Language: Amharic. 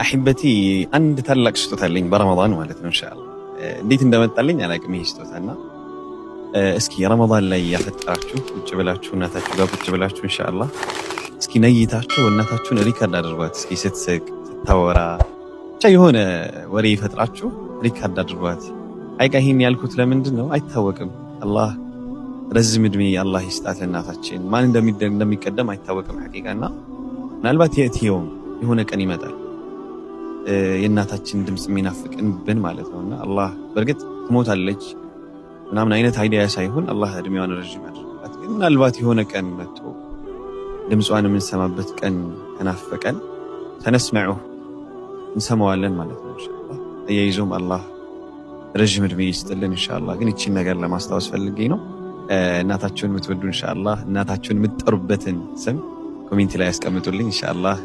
አሕበቲ አንድ ታላቅ ስጦታ አለኝ በረመዳን ማለት ነው ኢንሻአላህ። እንዴት እንደመጣልኝ አላቅም ይሄ ስጦታና እስኪ ረመዳን ላይ ያፈጠራችሁ ቁጭ ብላችሁ እናታችሁ ጋር ቁጭ ብላችሁ ኢንሻአላህ እስኪ ነይታችሁ እናታችሁን ሪከርድ አድርጓት። እስኪ ስትስቅ ስታወራ ብቻ የሆነ ወሬ ይፈጥራችሁ ሪከርድ አድርጓት። አይቃ ይሄን ያልኩት ለምንድን ነው አይታወቅም። አላህ ረዝም እድሜ አላህ ይስጣት እናታችን። ማን እንደሚቀደም አይታወቅም ሐቂቃና ምናልባት የትየውም የሆነ ቀን ይመጣል የእናታችን ድምጽ የሚናፍቅንብን ማለት ነውና አላህ በርግጥ ትሞታለች ምናምን አይነት አይዲያ ሳይሆን አላህ እድሜዋን ረጅም ያድርግላት። ግን ምናልባት የሆነ ቀን መጥቶ ድምጿን የምንሰማበት ቀን ተናፈቀን ተነስመዑ እንሰማዋለን ማለት ነው ኢንሻአላህ። ተያይዞም አላህ ረጅም እድሜ ይስጥልን ኢንሻአላህ። ግን እቺን ነገር ለማስታወስ ፈልጌ ነው። እናታችሁን የምትወዱ ኢንሻአላህ እናታችሁን የምትጠሩበትን ስም ኮሜንት ላይ ያስቀምጡልኝ ኢንሻአላህ።